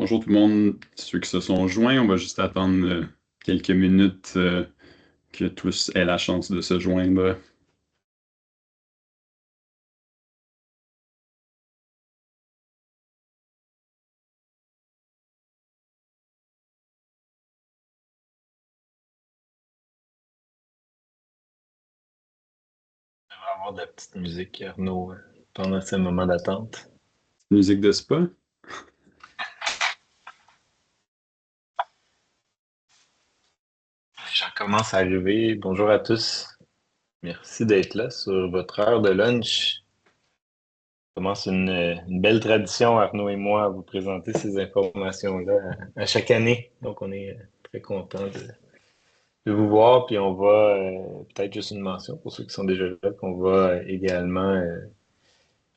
Bonjour tout le monde, ceux qui se sont joints. On va juste attendre quelques minutes que tous aient la chance de se joindre. On va avoir de la petite musique, Arnaud, pendant ce moment d'attente. Musique de spa. Les gens commencent à arriver. Bonjour à tous. Merci d'être là sur votre heure de lunch. On commence une belle tradition, Arnaud et moi, à vous présenter ces informations-là à chaque année. Donc, on est très content de vous voir. Puis, on va, peut-être juste une mention pour ceux qui sont déjà là, qu'on va également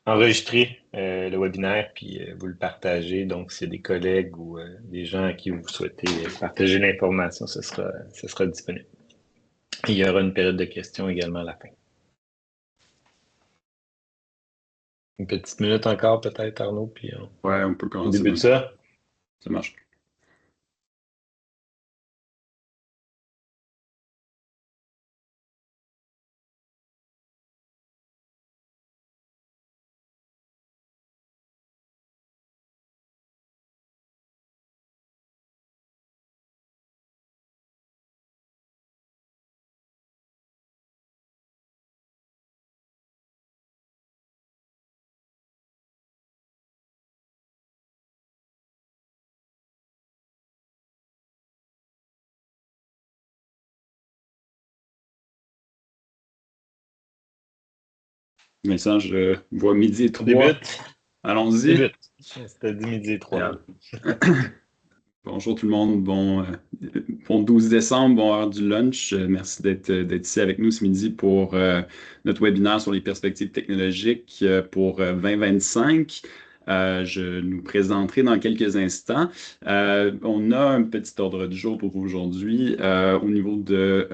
enregistrer le webinaire puis vous le partagez. Donc, s'il y a des collègues ou des gens à qui vous souhaitez partager l'information, ce sera disponible. Et il y aura une période de questions également à la fin. Une petite minute encore peut-être, Arnaud, puis Ouais, on peut on commencer débute maintenant. ça. Ça marche. Vincent, je vois midi et On 3. débute. Allons-y. Débute. C'était 10 midi et 3. Regarde. Bonjour tout le monde, bon 12 décembre, bon heure du lunch. Merci d'être ici avec nous ce midi pour notre webinaire sur les perspectives technologiques pour 2025. Je nous présenterai dans quelques instants. On a un petit ordre du jour pour aujourd'hui au niveau de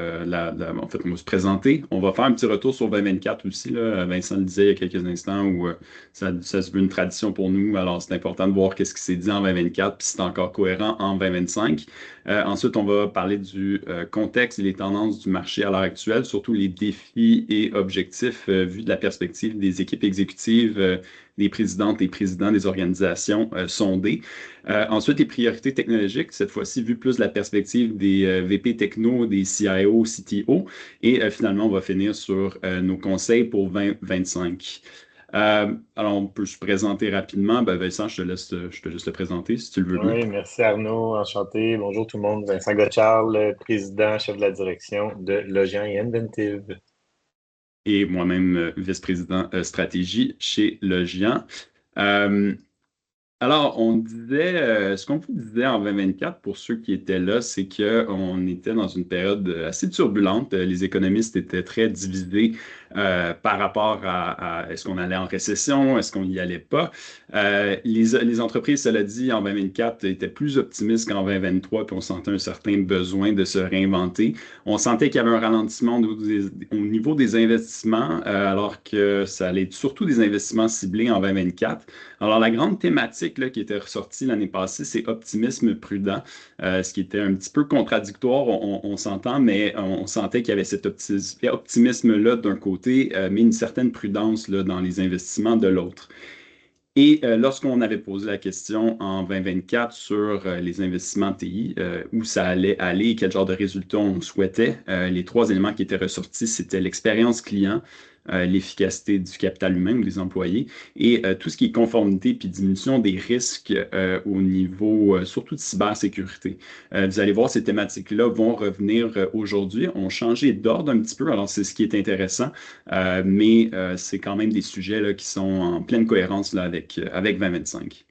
en fait, on va se présenter. On va faire un petit retour sur 2024 aussi, là. Vincent le disait il y a quelques instants où ça se veut une tradition pour nous. Alors, c'est important de voir qu'est-ce qui s'est dit en 2024 puis c'est encore cohérent en 2025. Ensuite, on va parler du contexte et les tendances du marché à l'heure actuelle, surtout les défis et objectifs vus de la perspective des équipes exécutives, des présidentes et présidents des organisations sondées. Ensuite, les priorités technologiques, cette fois-ci vu plus de la perspective des VP techno, des CIO, CTO. Et finalement, on va finir sur nos conseils pour 2025. Alors, on peut se présenter rapidement. Ben, Vincent, je te laisse le présenter si tu le veux bien. Oui, merci Arnaud, enchanté. Bonjour tout le monde. Vincent Gotchard, président, chef de la direction de Logient et Inventive. Et moi-même, vice-président stratégie chez Logian. Euh, Alors, on disait, ce qu'on vous disait en 2024, pour ceux qui étaient là, c'est qu'on était dans une période assez turbulente. Les économistes étaient très divisés par rapport à est-ce qu'on allait en récession, est-ce qu'on n'y allait pas. Les entreprises, cela dit, en 2024, étaient plus optimistes qu'en 2023, puis on sentait un certain besoin de se réinventer. On sentait qu'il y avait un ralentissement au niveau des investissements, alors que ça allait être surtout des investissements ciblés en 2024. Alors, la grande thématique là, qui était ressortie l'année passée, c'est optimisme prudent, ce qui était un petit peu contradictoire, on s'entend, mais on sentait qu'il y avait cet optimisme-là d'un côté, mais une certaine prudence là, dans les investissements de l'autre. Et lorsqu'on avait posé la question en 2024 sur les investissements TI, où ça allait aller et quel genre de résultats on souhaitait, les trois éléments qui étaient ressortis, c'était l'expérience client, l'efficacité du capital humain ou des employés et tout ce qui est conformité puis diminution des risques au niveau surtout de cybersécurité. Vous allez voir, ces thématiques-là vont revenir aujourd'hui, ont changé d'ordre un petit peu, alors c'est ce qui est intéressant. Mais c'est quand même des sujets là, qui sont en pleine cohérence là, avec 2025.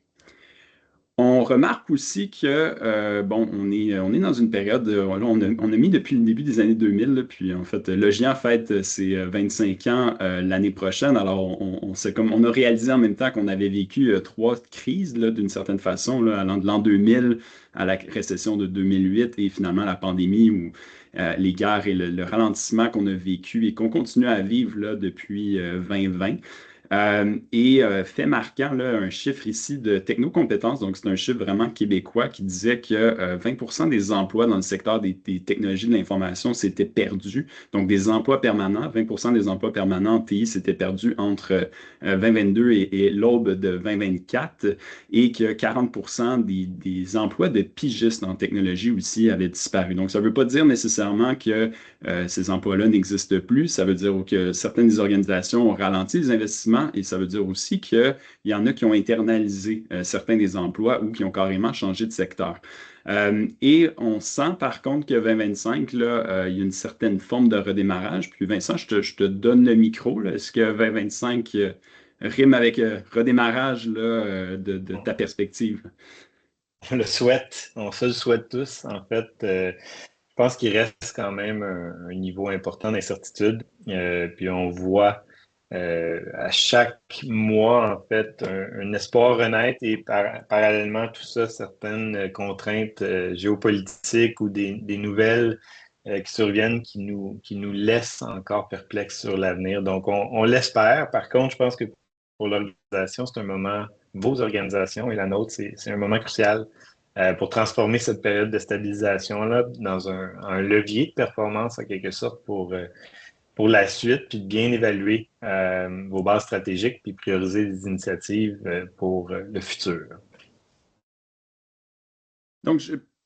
On remarque aussi que, bon, on est dans une période, là, on a mis depuis le début des années 2000, là, puis en fait, Logian fête ses 25 ans l'année prochaine. Alors, on a réalisé en même temps qu'on avait vécu trois crises, là, d'une certaine façon, là, allant de l'an 2000 à la récession de 2008 et finalement la pandémie ou les guerres et le ralentissement qu'on a vécu et qu'on continue à vivre là, depuis 2020. Fait marquant, là, un chiffre ici de technocompétences, donc c'est un chiffre vraiment québécois qui disait que 20% des emplois dans le secteur des technologies de l'information s'étaient perdus. Donc des emplois permanents, 20% des emplois permanents en TI s'étaient perdus entre 2022 et l'aube de 2024 et que 40% des emplois de pigistes en technologie aussi avaient disparu. Donc ça ne veut pas dire nécessairement que ces emplois-là n'existent plus. Ça veut dire que certaines organisations ont ralenti les investissements et ça veut dire aussi qu'il y en a qui ont internalisé certains des emplois ou qui ont carrément changé de secteur. Et on sent par contre que 2025, là, il y a une certaine forme de redémarrage. Puis Vincent, je te donne le micro, là. Est-ce que 2025 rime avec redémarrage là, de ta perspective? On le souhaite, on se le souhaite tous. En fait, je pense qu'il reste quand même un niveau important d'incertitude. Puis on voit à chaque mois, en fait, un espoir renaître et parallèlement à tout ça, certaines contraintes géopolitiques ou des nouvelles qui surviennent qui nous laissent encore perplexes sur l'avenir. Donc, on l'espère. Par contre, je pense que pour l'organisation, c'est un moment, vos organisations et la nôtre, c'est un moment crucial pour transformer cette période de stabilisation-là dans un levier de performance, en quelque sorte, pour la suite, puis de bien évaluer vos bases stratégiques, puis prioriser des initiatives pour le futur. Donc,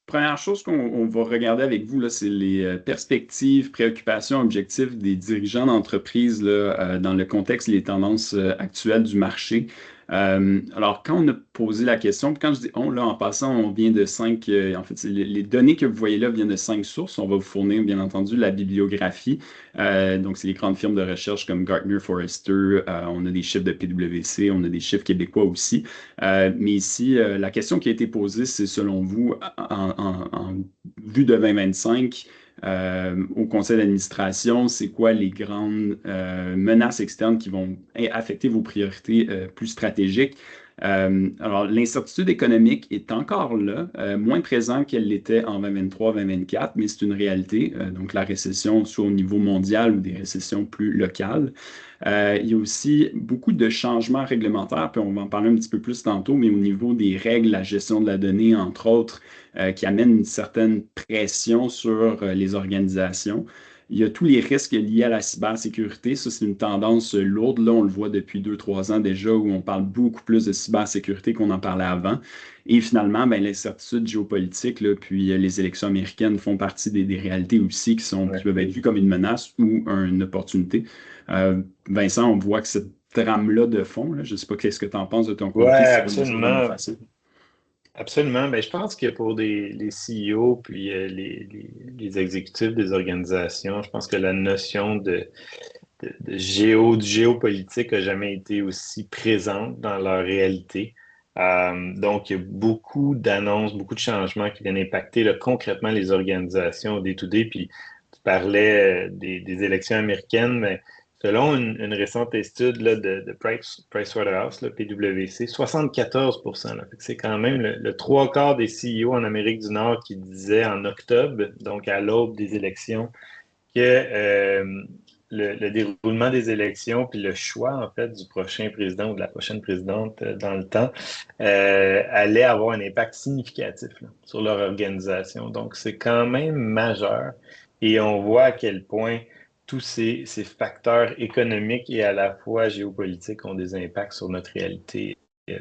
première chose qu'on va regarder avec vous, là, c'est les perspectives, préoccupations, objectifs des dirigeants d'entreprise là, dans le contexte, les tendances actuelles du marché. Alors, quand on a posé la question, puis quand je dis on, là, en passant, on vient de cinq, en fait, les données que vous voyez là viennent de cinq sources. On va vous fournir, bien entendu, la bibliographie. Donc, c'est les grandes firmes de recherche comme Gartner, Forrester. On a des chiffres de PwC, on a des chiffres québécois aussi. Mais ici, la question qui a été posée, c'est selon vous, en vue de 2025, au conseil d'administration, c'est quoi les grandes menaces externes qui vont affecter vos priorités plus stratégiques? Alors, l'incertitude économique est encore là, moins présente qu'elle l'était en 2023-2024, mais c'est une réalité. Donc, la récession, soit au niveau mondial ou des récessions plus locales. Il y a aussi beaucoup de changements réglementaires, puis on va en parler un petit peu plus tantôt, mais au niveau des règles, la gestion de la donnée, entre autres, qui amènent une certaine pression sur les organisations. Il y a tous les risques liés à la cybersécurité. Ça, c'est une tendance lourde. Là, on le voit depuis 2, 3 ans déjà, où on parle beaucoup plus de cybersécurité qu'on en parlait avant. Et finalement, ben, l'incertitude géopolitique, là, puis les élections américaines font partie des réalités aussi qui peuvent être vues comme une menace ou une opportunité. Vincent, on voit que cette trame-là de fond, là, je ne sais pas qu'est-ce que tu en penses de ton Oui, côté, c'est pas nécessairement absolument. facile. Absolument. Ben, je pense que pour les CEO puis les exécutifs des organisations, je pense que la notion de géopolitique a jamais été aussi présente dans leur réalité. Donc, il y a beaucoup d'annonces, beaucoup de changements qui viennent impacter là, concrètement les organisations au day-to-day. Puis, tu parlais des élections américaines, mais selon une récente étude là, de Pricewaterhouse, là, PwC, 74%. Là. Fait que c'est quand même le trois quarts des CEO en Amérique du Nord qui disaient en octobre, donc à l'aube des élections, que le déroulement des élections puis le choix en fait du prochain président ou de la prochaine présidente dans le temps allait avoir un impact significatif là, sur leur organisation. Donc c'est quand même majeur et on voit à quel point tous ces facteurs économiques et à la fois géopolitiques ont des impacts sur notre réalité,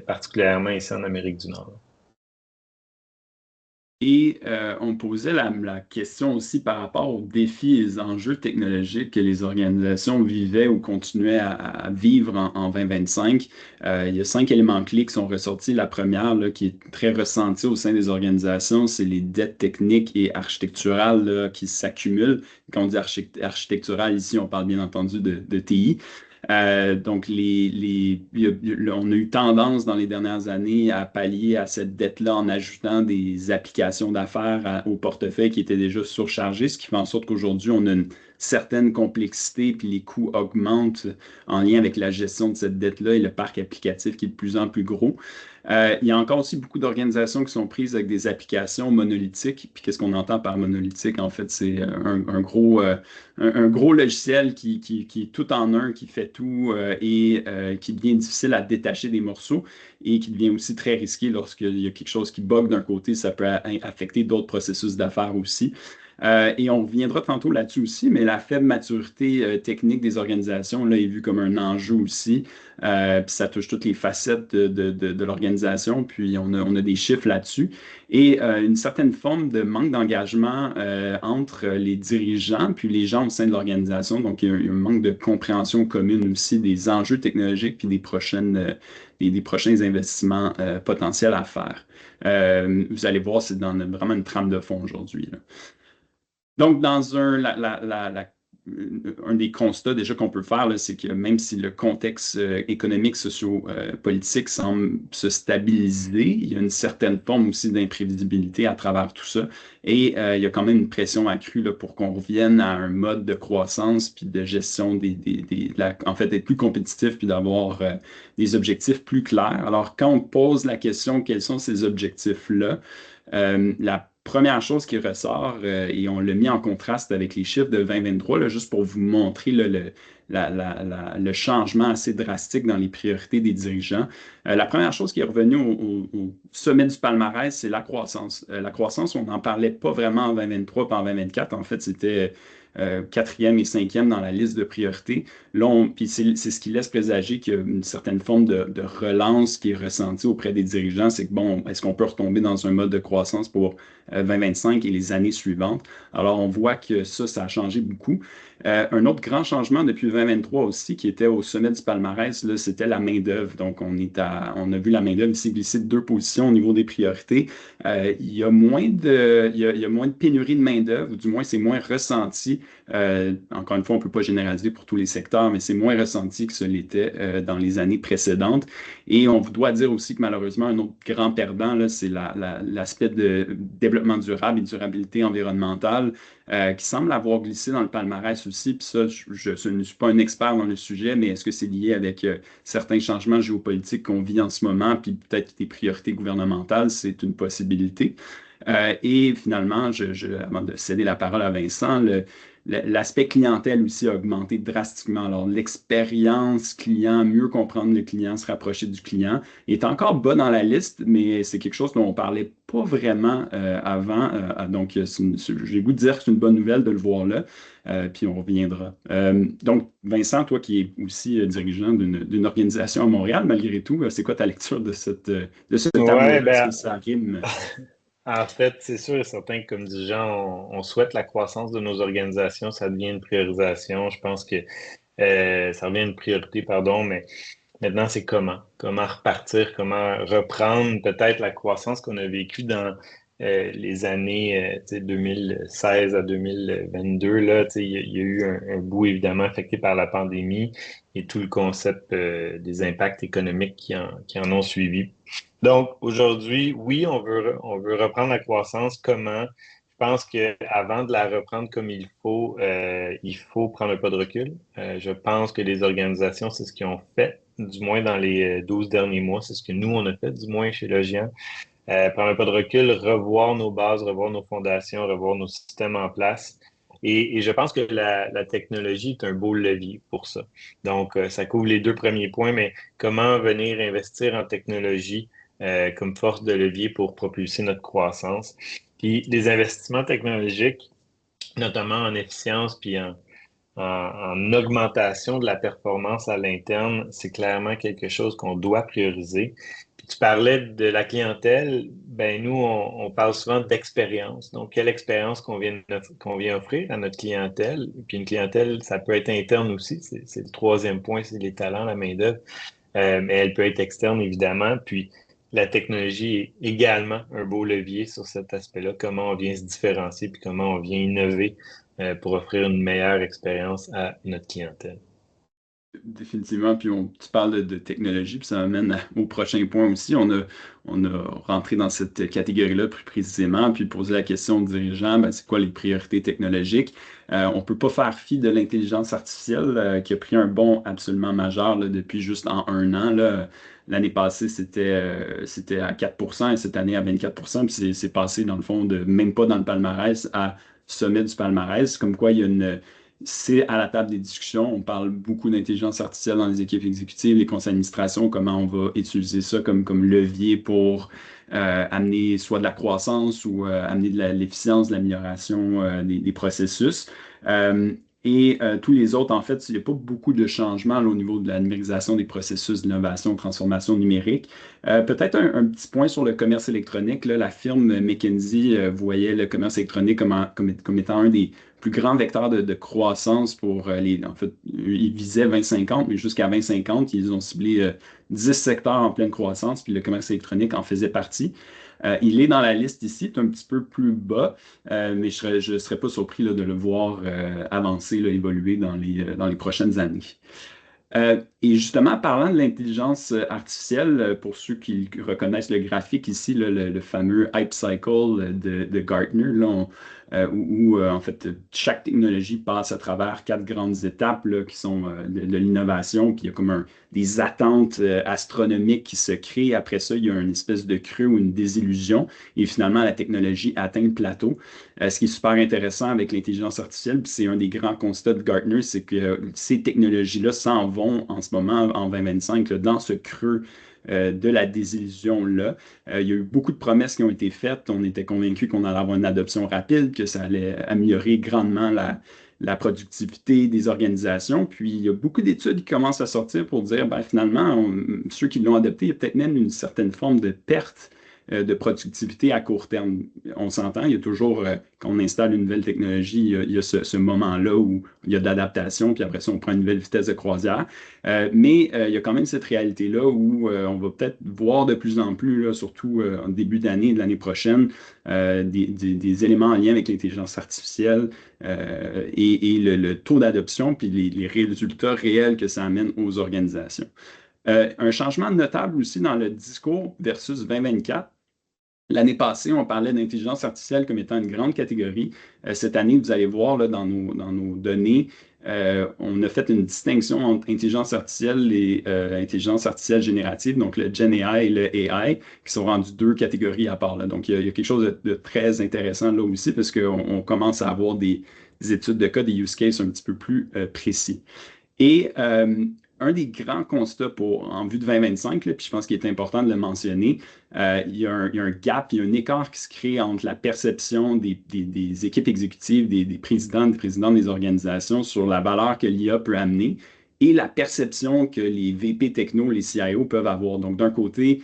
particulièrement ici en Amérique du Nord. Et on posait la question aussi par rapport aux défis et aux enjeux technologiques que les organisations vivaient ou continuaient à vivre en 2025. Il y a 5 éléments clés qui sont ressortis. La première, là, qui est très ressentie au sein des organisations, c'est les dettes techniques et architecturales là, qui s'accumulent. Quand on dit architectural ici, on parle bien entendu de TI. Donc, on a eu tendance dans les dernières années à pallier à cette dette-là en ajoutant des applications d'affaires au portefeuille qui étaient déjà surchargées, ce qui fait en sorte qu'aujourd'hui, on a une certaines complexités, puis les coûts augmentent en lien avec la gestion de cette dette-là et le parc applicatif qui est de plus en plus gros. Il y a encore aussi beaucoup d'organisations qui sont prises avec des applications monolithiques. Puis qu'est-ce qu'on entend par monolithique? En fait, c'est un gros logiciel qui est tout en un, qui fait tout et qui devient difficile à détacher des morceaux et qui devient aussi très risqué lorsqu'il y a quelque chose qui bug d'un côté, ça peut affecter d'autres processus d'affaires aussi. Et on reviendra tantôt là-dessus aussi, mais la faible maturité technique des organisations là, est vue comme un enjeu aussi. Puis ça touche toutes les facettes de l'organisation, puis on a des chiffres là-dessus. Et une certaine forme de manque d'engagement entre les dirigeants puis les gens au sein de l'organisation. Donc, il y a un manque de compréhension commune aussi des enjeux technologiques puis des prochains investissements potentiels à faire. Vous allez voir, c'est vraiment une trame de fond aujourd'hui, là. Donc, dans un des constats déjà qu'on peut faire, là, c'est que même si le contexte économique, socio-politique semble se stabiliser, il y a une certaine forme aussi d'imprévisibilité à travers tout ça. Et il y a quand même une pression accrue là, pour qu'on revienne à un mode de croissance puis de gestion en fait, d'être plus compétitif puis d'avoir des objectifs plus clairs. Alors, quand on pose la question, quels sont ces objectifs-là? La première chose qui ressort, et on l'a mis en contraste avec les chiffres de 2023, là, juste pour vous montrer là, le changement assez drastique dans les priorités des dirigeants. La première chose qui est revenue au sommet du palmarès, c'est la croissance. La croissance, on n'en parlait pas vraiment en 2023 pas en 2024. En fait, c'était quatrième et cinquième dans la liste de priorités. Là, puis c'est ce qui laisse présager qu'il y a une certaine forme de relance qui est ressentie auprès des dirigeants. C'est que, bon, est-ce qu'on peut retomber dans un mode de croissance pour 2025 et les années suivantes? Alors, on voit que ça a changé beaucoup. Un autre grand changement depuis 2023 aussi, qui était au sommet du palmarès, là, c'était la main-d'œuvre. Donc, on a vu la main-d'œuvre ici glisser de 2 positions au niveau des priorités. Il y a il y a moins de pénurie de main-d'œuvre, ou du moins, c'est moins ressenti. Encore une fois, on ne peut pas généraliser pour tous les secteurs, mais c'est moins ressenti que ce l'était dans les années précédentes. Et on doit dire aussi que malheureusement, un autre grand perdant, là, c'est l'aspect de développement durable et durabilité environnementale qui semble avoir glissé dans le palmarès aussi. Puis ça, je ne suis pas un expert dans le sujet, mais est-ce que c'est lié avec certains changements géopolitiques qu'on vit en ce moment, puis peut-être des priorités gouvernementales? C'est une possibilité. Et finalement, avant de céder la parole à Vincent, l'aspect clientèle aussi a augmenté drastiquement. Alors, l'expérience client, mieux comprendre le client, se rapprocher du client, est encore bas dans la liste, mais c'est quelque chose dont on ne parlait pas vraiment avant. Donc, j'ai le goût de dire que c'est une bonne nouvelle de le voir là, puis on reviendra. Donc, Vincent, toi qui es aussi dirigeant d'une organisation à Montréal, malgré tout, c'est quoi ta lecture de ce Ouais, tableau-là? Est-ce ben, que ça rime? en fait, c'est sûr et certain que comme dirigeant, on souhaite la croissance de nos organisations, ça devient une priorisation. Je pense que ça devient une priorité, pardon, mais maintenant, c'est comment? Comment repartir? Comment reprendre peut-être la croissance qu'on a vécue dans les années 2016 à 2022? Là, il y a eu un bout évidemment affecté par la pandémie et tout le concept des impacts économiques qui en ont suivi. Donc, aujourd'hui, oui, on veut reprendre la croissance. Comment? Je pense qu'avant de la reprendre comme il faut prendre un pas de recul. Je pense que les organisations, c'est ce qu'ils ont fait, du moins dans les 12 derniers mois. C'est ce que nous, on a fait, du moins chez Logian. Prendre un pas de recul, revoir nos bases, revoir nos fondations, revoir nos systèmes en place. Et je pense que la technologie est un beau levier pour ça. Donc, ça couvre les 2 premiers points, mais comment venir investir en technologie comme force de levier pour propulser notre croissance? Puis, des investissements technologiques, notamment en efficience puis en augmentation de la performance à l'interne, c'est clairement quelque chose qu'on doit prioriser. Puis tu parlais de la clientèle, ben nous, on parle souvent d'expérience. Donc, quelle expérience qu'on vient offrir à notre clientèle? Puis une clientèle, ça peut être interne aussi. C'est le 3e point, c'est les talents, la main-d'œuvre. Mais elle peut être externe, évidemment. Puis la technologie est également un beau levier sur cet aspect-là. Comment on vient se différencier, puis comment on vient innover pour offrir une meilleure expérience à notre clientèle. Définitivement, puis tu parles de technologie, puis ça m'amène au prochain point aussi. On a rentré dans cette catégorie-là plus précisément, puis posé la question aux dirigeants, ben, c'est quoi les priorités technologiques? On ne peut pas faire fi de l'intelligence artificielle qui a pris un bond absolument majeur là, depuis juste en un an. Là. L'année passée, c'était à 4% et cette année à 24%, puis c'est passé dans le fond de même pas dans le palmarès à sommet du palmarès, comme quoi il y a une c'est à la table des discussions. On parle beaucoup d'intelligence artificielle dans les équipes exécutives, les conseils d'administration, comment on va utiliser ça comme levier pour amener soit de la croissance ou amener de l'efficience, de l'amélioration des processus. Euh, tous les autres, en fait, il n'y a pas beaucoup de changements là, au niveau de la numérisation des processus d'innovation, transformation numérique. Peut-être un petit point sur le commerce électronique. Là, la firme McKinsey voyait le commerce électronique comme étant un des plus grands vecteurs de croissance pour les. En fait, ils visaient 2050, mais jusqu'à 2050, ils ont ciblé 10 secteurs en pleine croissance, puis le commerce électronique en faisait partie. Il est dans la liste ici, c'est un petit peu plus bas, mais je ne serais pas surpris là, de le voir avancer, là, évoluer dans les prochaines années. Et justement, parlant de l'intelligence artificielle, pour ceux qui reconnaissent le graphique ici, là, le fameux Hype Cycle de Gartner, là, en fait chaque technologie passe à travers quatre grandes étapes là, qui sont de l'innovation, puis il y a comme des attentes astronomiques qui se créent. Après ça, il y a une espèce de creux ou une désillusion, et finalement, la technologie atteint le plateau. Ce qui est super intéressant avec l'intelligence artificielle, puis c'est un des grands constats de Gartner, c'est que ces technologies-là s'en vont en ce moment, en 2025, là, dans ce creux de la désillusion-là. Il y a eu beaucoup de promesses qui ont été faites. On était convaincus qu'on allait avoir une adoption rapide, que ça allait améliorer grandement la productivité des organisations. Puis, il y a beaucoup d'études qui commencent à sortir pour dire, ben, finalement, ceux qui l'ont adopté, il y a peut-être même une certaine forme de perte de productivité à court terme. On s'entend, il y a toujours, quand on installe une nouvelle technologie, il y a ce moment-là où il y a de l'adaptation, puis après ça, on prend une nouvelle vitesse de croisière. Mais il y a quand même cette réalité-là où on va peut-être voir de plus en plus, là, surtout en début d'année, de l'année prochaine, des éléments en lien avec l'intelligence artificielle et le taux d'adoption, puis les résultats réels que ça amène aux organisations. Un changement notable aussi dans le discours versus 2024. L'année passée, on parlait d'intelligence artificielle comme étant une grande catégorie. Cette année, vous allez voir là, dans nos données, on a fait une distinction entre intelligence artificielle et intelligence artificielle générative, donc le Gen AI et le AI, qui sont rendus deux catégories à part. Là. Donc, il y a quelque chose de très intéressant là aussi, parce qu'on commence à avoir des études de cas, des use cases un petit peu plus précis. Et un des grands constats en vue de 2025, là, puis je pense qu'il est important de le mentionner, il y a un gap, il y a un écart qui se crée entre la perception des équipes exécutives, des présidents, des présidents des organisations sur la valeur que l'IA peut amener et la perception que les VP techno, les CIO peuvent avoir. Donc, d'un côté,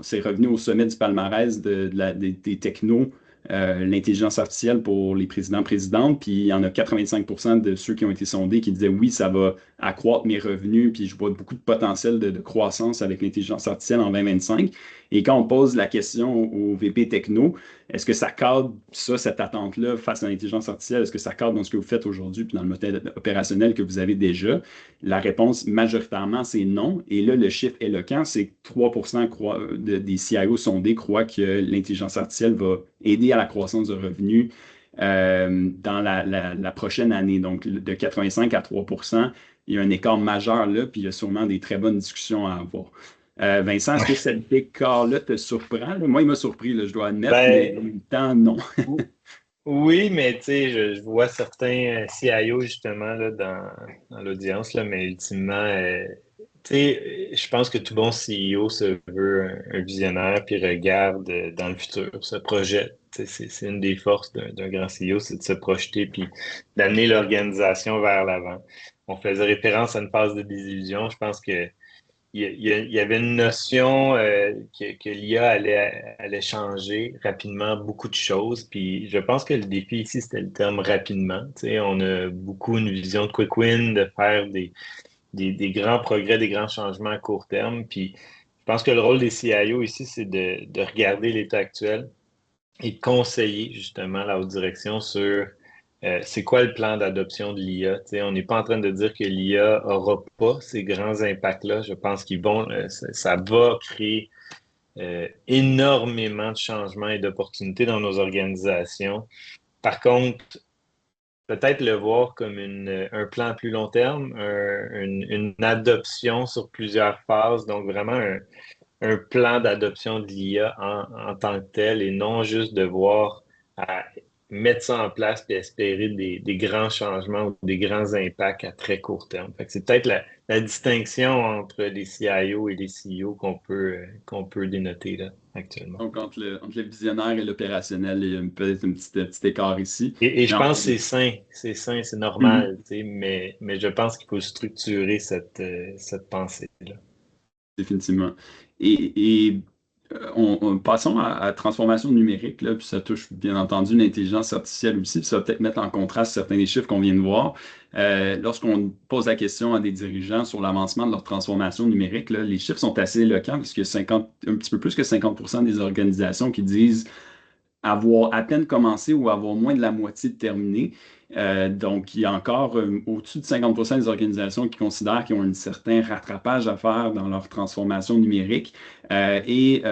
c'est revenu au sommet du palmarès des technos l'intelligence artificielle pour les présidents-présidentes, puis il y en a 85% de ceux qui ont été sondés qui disaient oui, ça va accroître mes revenus, puis je vois beaucoup de potentiel de croissance avec l'intelligence artificielle en 2025. Et quand on pose la question au VP Techno, est-ce que ça cadre ça, cette attente-là face à l'intelligence artificielle, est-ce que ça cadre dans ce que vous faites aujourd'hui, puis dans le modèle opérationnel que vous avez déjà? La réponse majoritairement, c'est non. Et là, le chiffre éloquent, c'est que 3% des CIO sondés croient que l'intelligence artificielle va aider à la croissance de revenus dans la prochaine année. Donc, de 85 à 3%, il y a un écart majeur là, puis il y a sûrement des très bonnes discussions à avoir. Vincent, est-ce que cet écart-là te surprend? Là? Moi, il m'a surpris, là, je dois admettre, mais en Ben, même temps, non. oui, mais tu sais, je vois certains CIO justement là, dans l'audience, là, mais ultimement, tu sais, je pense que tout bon CEO se veut un visionnaire puis regarde dans le futur, se projette. Tu sais, c'est une des forces d'un grand CEO, c'est de se projeter puis d'amener l'organisation vers l'avant. On faisait référence à une phase de désillusion. Je pense que il y avait une notion que l'IA allait changer rapidement beaucoup de choses. Puis je pense que le défi ici, c'était le terme rapidement. Tu sais, on a beaucoup une vision de quick win, de faire des grands progrès, des grands changements à court terme. Puis je pense que le rôle des CIO ici, c'est de regarder l'état actuel et de conseiller justement la haute direction sur c'est quoi le plan d'adoption de l'IA? Tu sais, on n'est pas en train de dire que l'IA n'aura pas ces grands impacts-là. Je pense qu'ils vont, ça va créer énormément de changements et d'opportunités dans nos organisations. Par contre, peut-être le voir comme un plan à plus long terme, une adoption sur plusieurs phases, donc vraiment un plan d'adoption de l'IA en tant que tel et non juste devoir à mettre ça en place et espérer des grands changements ou des grands impacts à très court terme. Fait que c'est peut-être la distinction entre les CIO et les CEO qu'on peut dénoter là, actuellement. Donc, entre le visionnaire et l'opérationnel, il y a peut-être un petit écart ici. Et Mais je en pense que fait, c'est sain, c'est mhm, normal, tu sais, mais je pense qu'il faut structurer cette pensée-là. définitivement. Et passons à transformation numérique, là, puis ça touche bien entendu l'intelligence artificielle aussi, puis ça va peut-être mettre en contraste certains des chiffres qu'on vient de voir. Lorsqu'on pose la question à des dirigeants sur l'avancement de leur transformation numérique, là, les chiffres sont assez éloquents, puisque un petit peu plus que 50% des organisations qui disent avoir à peine commencé ou avoir moins de la moitié de terminé. Donc, il y a encore au-dessus de 50% des organisations qui considèrent qu'ils ont un certain rattrapage à faire dans leur transformation numérique seulement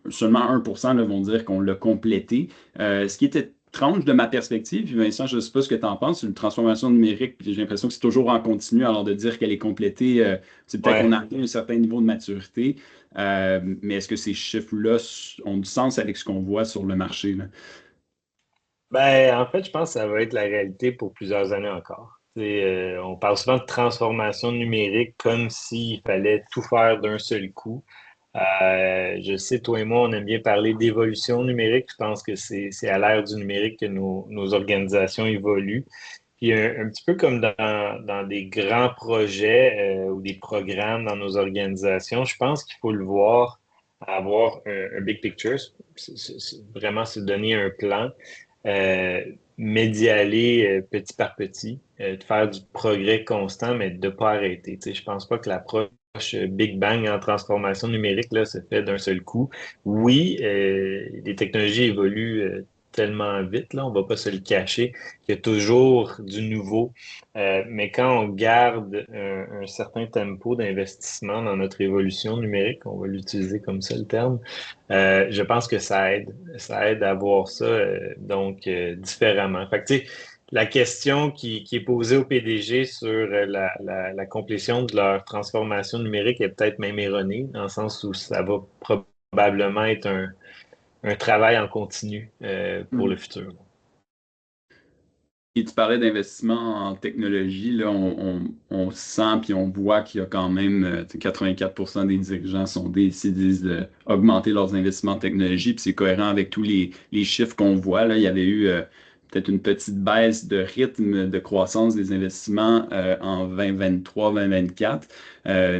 1% là, vont dire qu'on l'a complété. Ce qui était étrange de ma perspective, puis Vincent, je ne sais pas ce que tu en penses, une transformation numérique, puis j'ai l'impression que c'est toujours en continu, alors de dire qu'elle est complétée, c'est peut-être qu'on a Ouais. atteint un certain niveau de maturité. Mais est-ce que ces chiffres-là ont du sens avec ce qu'on voit sur le marché, là? Ben, en fait, je pense que ça va être la réalité pour plusieurs années encore. Tu sais, on parle souvent de transformation numérique comme s'il fallait tout faire d'un seul coup. Je sais, toi et moi, on aime bien parler d'évolution numérique. Je pense que c'est à l'ère du numérique que nos organisations évoluent. Puis un petit peu comme dans des grands projets ou des programmes dans nos organisations, je pense qu'il faut le voir, avoir un big picture. Vraiment se donner un plan, euh, mais d'y aller petit par petit, de faire du progrès constant, mais de ne pas arrêter. Tu sais, je pense pas que l'approche Big Bang en transformation numérique là, se fait d'un seul coup. Oui, les technologies évoluent tellement vite, là, on va pas se le cacher. Il y a toujours du nouveau. Mais quand on garde un certain tempo d'investissement dans notre évolution numérique, on va l'utiliser comme ça le terme, je pense que ça aide. Ça aide à voir ça différemment. Fait que, tu sais, la question qui est posée au PDG sur la complétion de leur transformation numérique est peut-être même erronée, dans le sens où ça va probablement être un travail en continu pour le futur. Et tu parlais d'investissement en technologie, là, on sent puis on voit qu'il y a quand même 84% des dirigeants sondés ici disent augmenter leurs investissements en technologie, puis c'est cohérent avec tous les chiffres qu'on voit. Là. Il y avait eu peut-être une petite baisse de rythme de croissance des investissements en 2023-2024,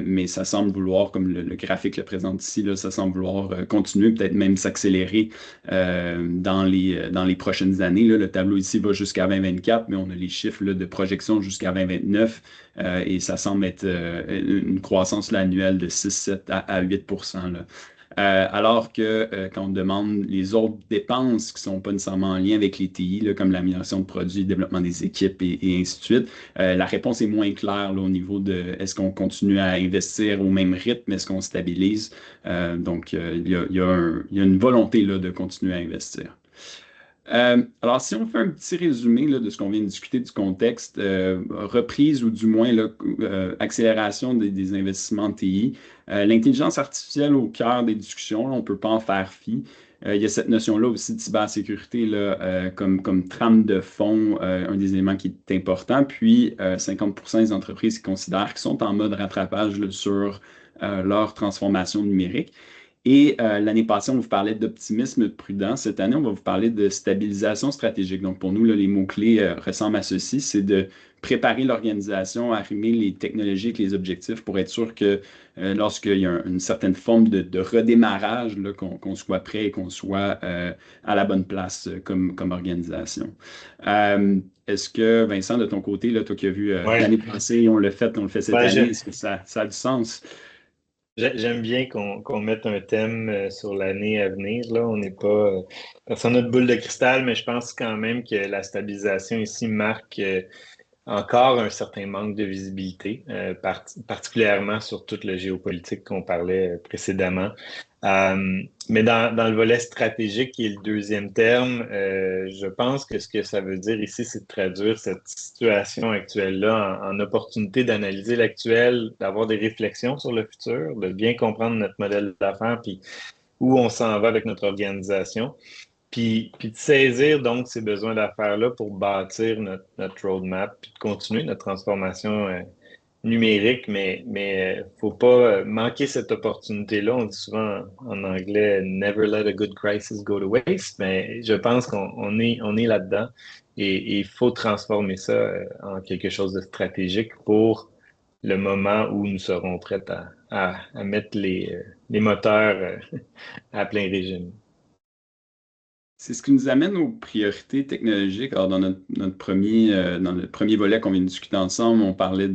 mais ça semble vouloir, comme le graphique le présente ici, là, ça semble vouloir continuer, peut-être même s'accélérer dans les prochaines années. Là. Le tableau ici va jusqu'à 2024, mais on a les chiffres là, de projection jusqu'à 2029 et ça semble être une croissance là, annuelle de 6, 7 à 8 là. Alors que quand on demande les autres dépenses qui ne sont pas nécessairement en lien avec les TI, là, comme l'amélioration de produits, le développement des équipes et ainsi de suite, la réponse est moins claire là, au niveau de est-ce qu'on continue à investir au même rythme, est-ce qu'on stabilise? Donc, il y a une volonté là, de continuer à investir. Alors, si on fait un petit résumé là, de ce qu'on vient de discuter du contexte, reprise ou du moins là, accélération des investissements de TI, l'intelligence artificielle au cœur des discussions, là, on ne peut pas en faire fi. Il y a cette notion-là aussi de cybersécurité là, comme trame de fond, un des éléments qui est important. Puis, 50% des entreprises qui considèrent qu'ils sont en mode rattrapage là, sur leur transformation numérique. Et l'année passée, on vous parlait d'optimisme prudent. Cette année, on va vous parler de stabilisation stratégique. Donc, pour nous, là, les mots-clés ressemblent à ceci. C'est de préparer l'organisation, arrimer les technologies et les objectifs pour être sûr que lorsqu'il y a une certaine forme de redémarrage, là, qu'on soit prêt et qu'on soit à la bonne place comme organisation. Est-ce que, Vincent, de ton côté, là, toi qui as vu Ouais. l'année passée, on le fait cette Ben, année, est-ce que ça a du sens? J'aime bien qu'on mette un thème sur l'année à venir. Là, on n'est pas personne n'a de boule de cristal, mais je pense quand même que la stabilisation ici marque encore un certain manque de visibilité, particulièrement sur toute le géopolitique qu'on parlait précédemment. Mais dans le volet stratégique, qui est le deuxième terme, je pense que ce que ça veut dire ici, c'est de traduire cette situation actuelle-là en opportunité d'analyser l'actuel, d'avoir des réflexions sur le futur, de bien comprendre notre modèle d'affaires, puis où on s'en va avec notre organisation. Puis de saisir donc ces besoins d'affaires-là pour bâtir notre roadmap, puis de continuer notre transformation numérique, mais faut pas manquer cette opportunité-là. On dit souvent en anglais Never let a good crisis go to waste, mais je pense qu'on est là-dedans et il faut transformer ça en quelque chose de stratégique pour le moment où nous serons prêts à mettre les moteurs à plein régime. C'est ce qui nous amène aux priorités technologiques. Alors, dans le premier volet qu'on vient de discuter ensemble, on parlait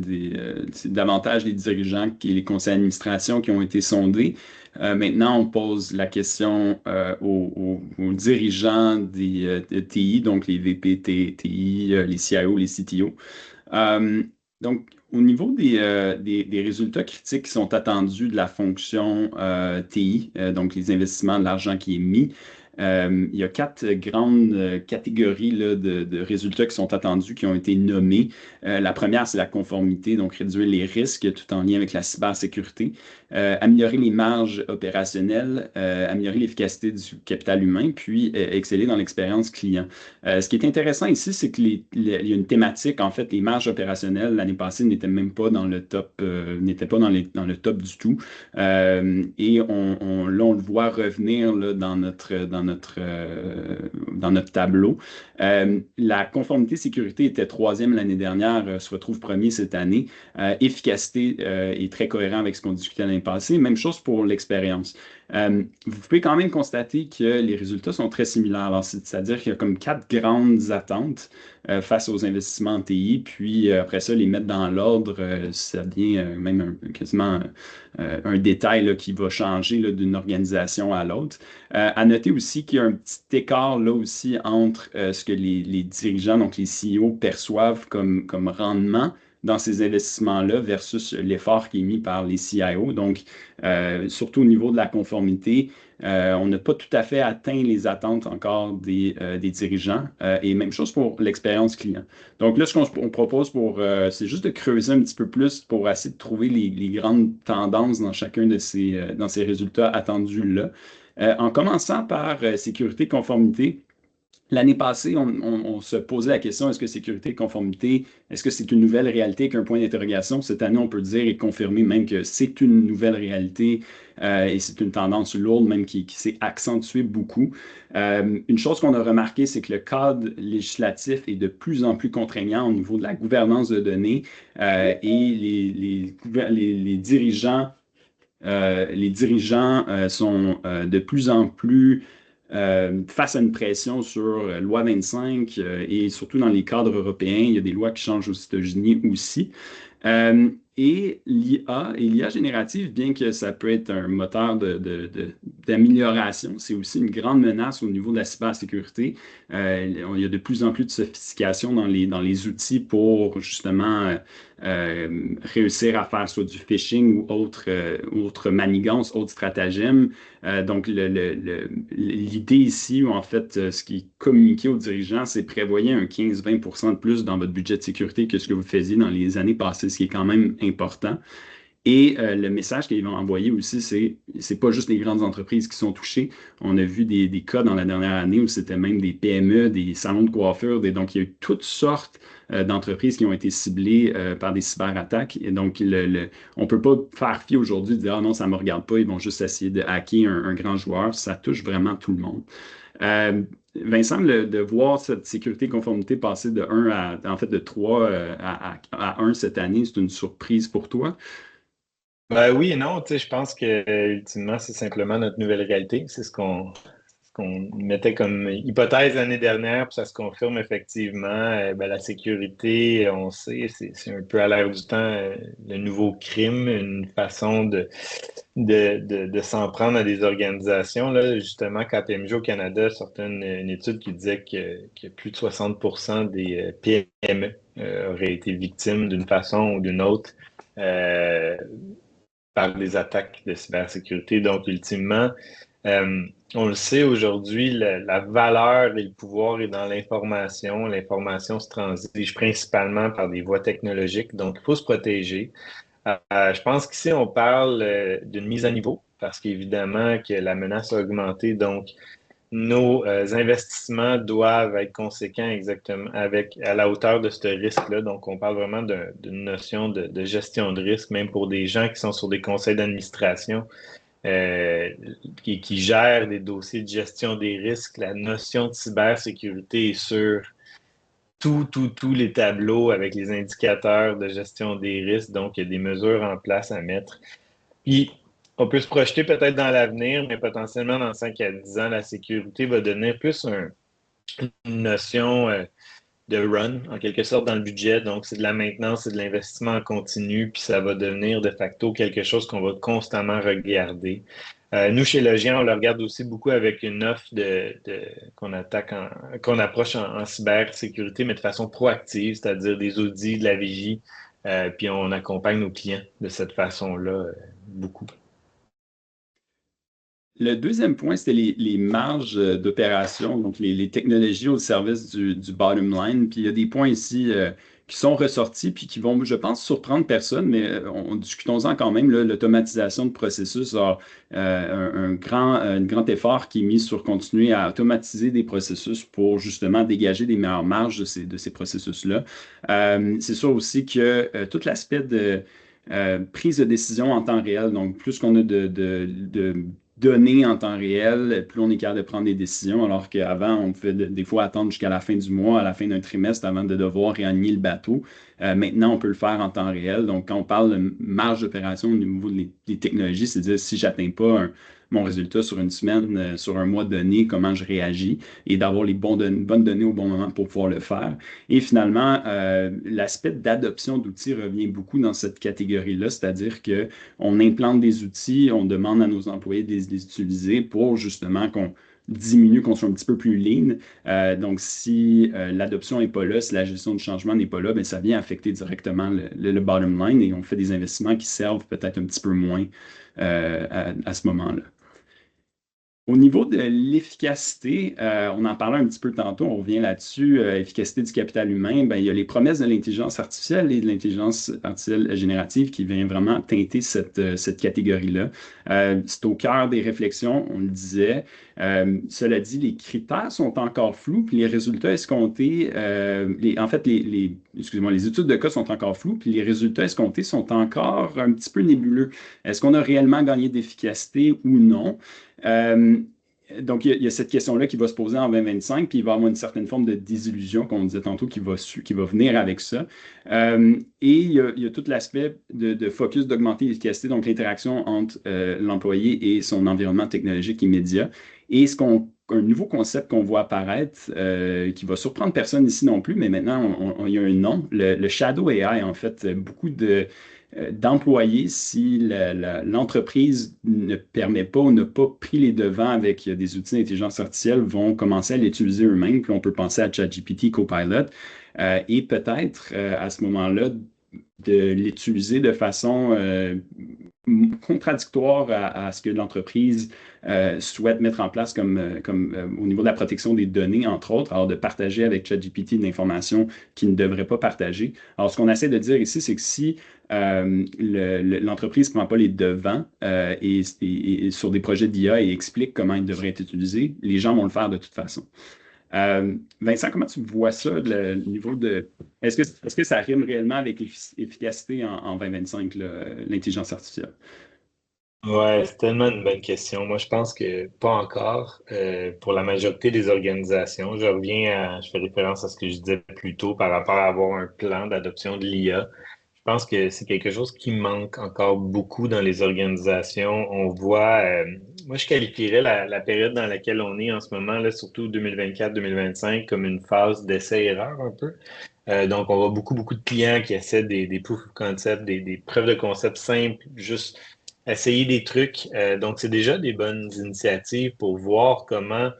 c'est davantage des dirigeants et les conseils d'administration qui ont été sondés. Maintenant, on pose la question aux dirigeants des TI, donc les VP TI, les CIO, les CTO. Donc, au niveau des résultats critiques qui sont attendus de la fonction TI, donc les investissements, de l'argent qui est mis, il y a quatre grandes catégories là, de résultats qui sont attendus, qui ont été nommés. La première, c'est la conformité, donc réduire les risques tout en lien avec la cybersécurité, améliorer les marges opérationnelles, améliorer l'efficacité du capital humain, puis exceller dans l'expérience client. Ce qui est intéressant ici, c'est qu'il y a une thématique, en fait, les marges opérationnelles l'année passée n'étaient même pas dans le top, n'étaient pas dans le top du tout. Et là, on le voit revenir là, dans notre tableau. La conformité sécurité était troisième l'année dernière, se retrouve premier cette année. Efficacité est très cohérent avec ce qu'on discutait l'année passée. Même chose pour l'expérience. Vous pouvez quand même constater que les résultats sont très similaires. Alors, c'est-à-dire qu'il y a comme quatre grandes attentes face aux investissements en TI, puis après ça, les mettre dans l'ordre, ça devient même quasiment un détail là, qui va changer là, d'une organisation à l'autre. À noter aussi qu'il y a un petit écart là aussi entre ce que les dirigeants, donc les CEO, perçoivent comme rendement dans ces investissements-là versus l'effort qui est mis par les CIO. Donc, surtout au niveau de la conformité, on n'a pas tout à fait atteint les attentes encore des dirigeants. Et même chose pour l'expérience client. Donc là, ce qu'on propose c'est juste de creuser un petit peu plus pour essayer de trouver les grandes tendances dans chacun dans ces résultats attendus-là. En commençant par sécurité conformité, l'année passée, on se posait la question, est-ce que sécurité et conformité, est-ce que c'est une nouvelle réalité avec un point d'interrogation? Cette année, on peut dire et confirmer même que c'est une nouvelle réalité et c'est une tendance lourde même qui s'est accentuée beaucoup. Une chose qu'on a remarqué, c'est que le cadre législatif est de plus en plus contraignant au niveau de la gouvernance de données et les dirigeants sont de plus en plus face à une pression sur loi 25 et surtout dans les cadres européens. Il y a des lois qui changent aux États-Unis aussi. Et l'IA générative, bien que ça peut être un moteur d'amélioration, c'est aussi une grande menace au niveau de la cybersécurité. Il y a de plus en plus de sophistication dans les outils pour justement réussir à faire soit du phishing ou autre manigance, autre stratagème. Donc, l'idée ici, en fait, ce qui est communiqué aux dirigeants, c'est prévoyez un 15-20 de plus dans votre budget de sécurité que ce que vous faisiez dans les années passées, ce qui est quand même important. Et le message qu'ils vont envoyer aussi, c'est pas juste les grandes entreprises qui sont touchées. On a vu des cas dans la dernière année où c'était même des PME, des salons de coiffure. Donc, il y a eu toutes sortes d'entreprises qui ont été ciblées par des cyberattaques. Et donc, on ne peut pas faire fi aujourd'hui de dire, ah non, ça ne me regarde pas, ils vont juste essayer de hacker un grand joueur. Ça touche vraiment tout le monde. Vincent, de voir cette sécurité conformité passer en fait, de 3 à 1 cette année, c'est une surprise pour toi? Ben oui et non, tu sais, je pense que ultimement, c'est simplement notre nouvelle réalité. C'est ce qu'on mettait comme hypothèse l'année dernière, puis ça se confirme effectivement. La sécurité, on sait, c'est un peu à l'air du temps le nouveau crime, une façon de s'en prendre à des organisations. Là, justement, KPMG au Canada sortait une étude qui disait que plus de 60% des PME auraient été victimes d'une façon ou d'une autre euh, par des attaques de cybersécurité. Donc, ultimement, euh, on le sait aujourd'hui, la valeur et le pouvoir est dans l'information. L'information se transige principalement par des voies technologiques, donc il faut se protéger. Je pense qu'ici, on parle d'une mise à niveau, parce qu'évidemment que la menace a augmenté, donc nos investissements doivent être conséquents exactement à la hauteur de ce risque-là. Donc, on parle vraiment d'une notion de gestion de risque, même pour des gens qui sont sur des conseils d'administration euh, qui gèrent des dossiers de gestion des risques. La notion de cybersécurité est sur tous les tableaux avec les indicateurs de gestion des risques. Donc, il y a des mesures en place à mettre. Puis, on peut se projeter peut-être dans l'avenir, mais potentiellement dans 5 à 10 ans, la sécurité va devenir plus une notion de run, en quelque sorte, dans le budget. Donc, c'est de la maintenance, c'est de l'investissement en continu, puis ça va devenir de facto quelque chose qu'on va constamment regarder. Nous, chez Logien, on le regarde aussi beaucoup avec une offre qu'on approche en cybersécurité, mais de façon proactive, c'est-à-dire des audits, de la vigie, puis on accompagne nos clients de cette façon-là beaucoup. Le deuxième point, c'était les marges d'opération, donc les technologies au service du bottom line. Puis il y a des points ici qui sont ressortis, puis qui vont, je pense, surprendre personne, mais discutons-en quand même. Là, l'automatisation de processus a un grand effort qui est mis sur continuer à automatiser des processus pour justement dégager des meilleures marges de ces processus-là. C'est sûr aussi que tout l'aspect de prise de décision en temps réel, donc plus qu'on a de données en temps réel, plus on est capable de prendre des décisions, alors qu'avant, on pouvait des fois attendre jusqu'à la fin du mois, à la fin d'un trimestre, avant de devoir réaligner le bateau. Maintenant, on peut le faire en temps réel. Donc, quand on parle de marge d'opération au niveau des technologies, c'est-à-dire si je n'atteins pas mon résultat sur une semaine, sur un mois donné, comment je réagis et d'avoir les bonnes données au bon moment pour pouvoir le faire. Et finalement, l'aspect d'adoption d'outils revient beaucoup dans cette catégorie-là, c'est-à-dire qu'on implante des outils, on demande à nos employés de les utiliser pour justement qu'on diminue, qu'on soit un petit peu plus lean. Donc, si l'adoption n'est pas là, si la gestion du changement n'est pas là, bien, ça vient affecter directement le bottom line et on fait des investissements qui servent peut-être un petit peu moins à ce moment-là. Au niveau de l'efficacité, on en parlait un petit peu tantôt, on revient là-dessus, efficacité du capital humain, ben, il y a les promesses de l'intelligence artificielle et de l'intelligence artificielle générative qui viennent vraiment teinter cette catégorie-là. C'est au cœur des réflexions, on le disait. Cela dit, les critères sont encore flous, puis les résultats escomptés, excusez-moi, les études de cas sont encore floues, puis les résultats escomptés sont encore un petit peu nébuleux. Est-ce qu'on a réellement gagné d'efficacité ou non? Euh, donc, il y a cette question-là qui va se poser en 2025, puis il va y avoir une certaine forme de désillusion, comme on disait tantôt, qui va venir avec ça. Et il y a tout l'aspect de focus d'augmenter l'efficacité, donc l'interaction entre l'employé et son environnement technologique immédiat. Et un nouveau concept qu'on voit apparaître, qui va surprendre personne ici non plus, mais maintenant, il y a un nom, le Shadow AI, en fait, beaucoup d'employés si l'entreprise ne permet pas ou n'a pas pris les devants avec des outils d'intelligence artificielle vont commencer à l'utiliser eux-mêmes. Puis on peut penser à ChatGPT, Copilot, et peut-être à ce moment-là de l'utiliser de façon contradictoire à ce que l'entreprise souhaite mettre en place comme au niveau de la protection des données, entre autres, alors de partager avec ChatGPT de l'information qu'il ne devrait pas partager. Alors, ce qu'on essaie de dire ici, c'est que si l'entreprise ne prend pas les devants et sur des projets d'IA et explique comment ils devraient être utilisés, les gens vont le faire de toute façon. Vincent, comment tu vois ça, le niveau de... Est-ce que ça rime réellement avec l'efficacité en 2025, l'intelligence artificielle? Ouais, c'est tellement une bonne question. Moi, je pense que pas encore pour la majorité des organisations. Je fais référence à ce que je disais plus tôt par rapport à avoir un plan d'adoption de l'IA. Je pense que c'est quelque chose qui manque encore beaucoup dans les organisations. On voit, moi je qualifierais la période dans laquelle on est en ce moment, là, surtout 2024-2025, comme une phase d'essai-erreur un peu. Donc on voit beaucoup de clients qui essaient des proof of concept, des preuves de concept simples, juste essayer des trucs. Donc c'est déjà des bonnes initiatives pour voir comment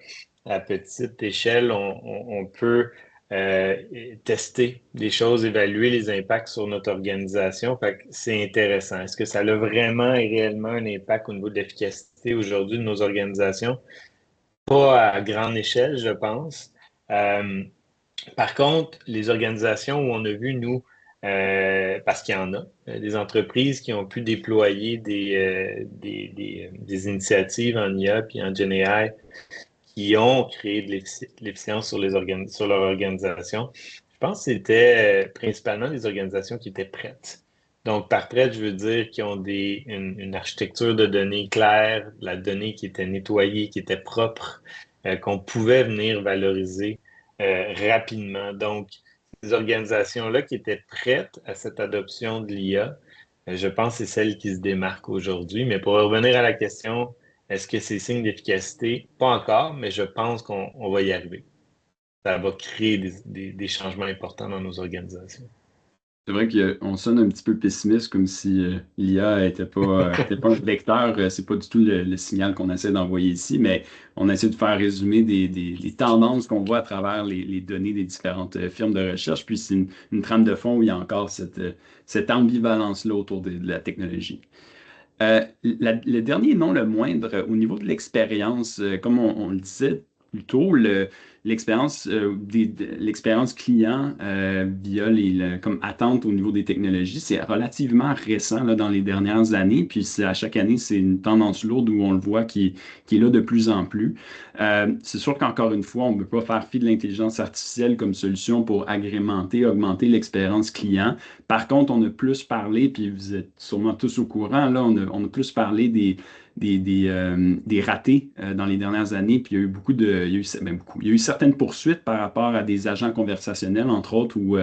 à petite échelle on peut euh, tester des choses, évaluer les impacts sur notre organisation. Fait que c'est intéressant. Est-ce que ça a vraiment et réellement un impact au niveau de l'efficacité aujourd'hui de nos organisations? Pas à grande échelle, je pense. Euh, Par contre, les organisations où on a vu, nous, parce qu'il y en a, des entreprises qui ont pu déployer des initiatives en IA puis en GenAI qui ont créé de l'efficience sur sur leur organisation. Je pense que c'était principalement des organisations qui étaient prêtes. Donc, par prête, je veux dire qui ont une architecture de données claire, la donnée qui était nettoyée, qui était propre, qu'on pouvait venir valoriser rapidement. Donc, ces organisations-là qui étaient prêtes à cette adoption de l'IA, je pense que c'est celle qui se démarque aujourd'hui. Mais pour revenir à la question, est-ce que c'est signe d'efficacité? Pas encore, mais je pense qu'on va y arriver. Ça va créer des changements importants dans nos organisations. C'est vrai qu'on sonne un petit peu pessimiste, comme si l'IA était pas un vecteur. C'est pas du tout le signal qu'on essaie d'envoyer ici, mais on essaie de faire résumer les tendances qu'on voit à travers les données des différentes firmes de recherche. Puis c'est une trame de fond où il y a encore cette ambivalence-là autour de la technologie. Le dernier, non le moindre, au niveau de l'expérience, comme on le disait plus tôt, l'expérience l'expérience client via comme attente au niveau des technologies, c'est relativement récent là, dans les dernières années. Puis à chaque année, c'est une tendance lourde où on le voit qui est là de plus en plus. C'est sûr qu'encore une fois, on ne peut pas faire fi de l'intelligence artificielle comme solution pour agrémenter, augmenter l'expérience client. Par contre, on a plus parlé, puis vous êtes sûrement tous au courant, là, on a plus parlé des ratés dans les dernières années, puis il y a eu il y a eu certaines poursuites par rapport à des agents conversationnels, entre autres, où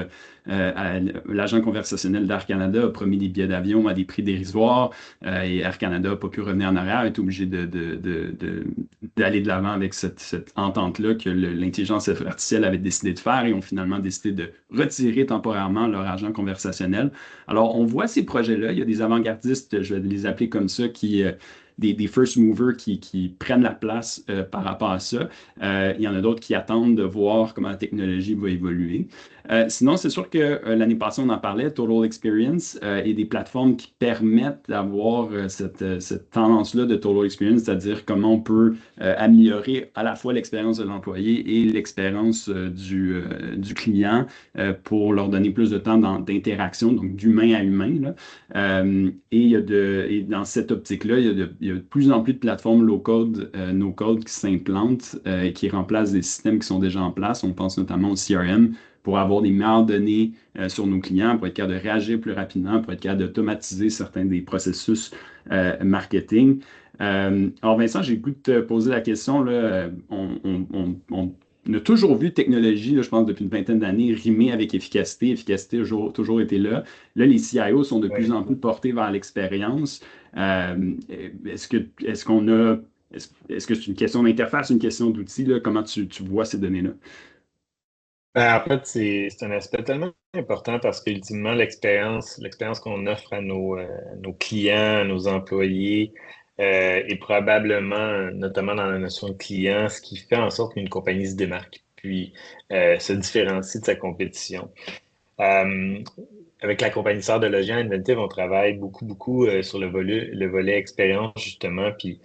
l'agent conversationnel d'Air Canada a promis des billets d'avion à des prix dérisoires, et Air Canada n'a pas pu revenir en arrière, est obligé d'aller de l'avant avec cette entente-là que l'intelligence artificielle avait décidé de faire et ont finalement décidé de retirer temporairement leur agent conversationnel. Alors, on voit ces projets-là. Il y a des avant-gardistes, je vais les appeler comme ça, des first movers qui prennent la place par rapport à ça. Il y en a d'autres qui attendent de voir comment la technologie va évoluer. Sinon, c'est sûr que l'année passée, on en parlait, Total Experience et des plateformes qui permettent d'avoir cette tendance-là de Total Experience, c'est-à-dire comment on peut améliorer à la fois l'expérience de l'employé et l'expérience du client pour leur donner plus de temps d'interaction, donc d'humain à humain, là. Et dans cette optique-là, il y a de plus en plus de plateformes low-code, no-code qui s'implantent et qui remplacent des systèmes qui sont déjà en place. On pense notamment au CRM pour avoir des meilleures données sur nos clients, pour être capable de réagir plus rapidement, pour être capable d'automatiser certains des processus marketing. Alors Vincent, j'ai le goût de te poser la question, là, on a toujours vu technologie, là, je pense, depuis une vingtaine d'années, rimer avec efficacité. Efficacité a toujours été là. Là, les CIO sont de plus Oui. en plus portés vers l'expérience. Est-ce qu'on a, est-ce que c'est une question d'interface, une question d'outils, là? Comment tu vois ces données-là? En fait, c'est un aspect tellement important parce qu'ultimement, l'expérience qu'on offre à nos clients, à nos employés, est probablement, notamment dans la notion de client, ce qui fait en sorte qu'une compagnie se démarque, puis se différencie de sa compétition. Euh, Avec la compagnie sœur de Logient Inventive, on travaille beaucoup sur le volet expérience, justement. Puis,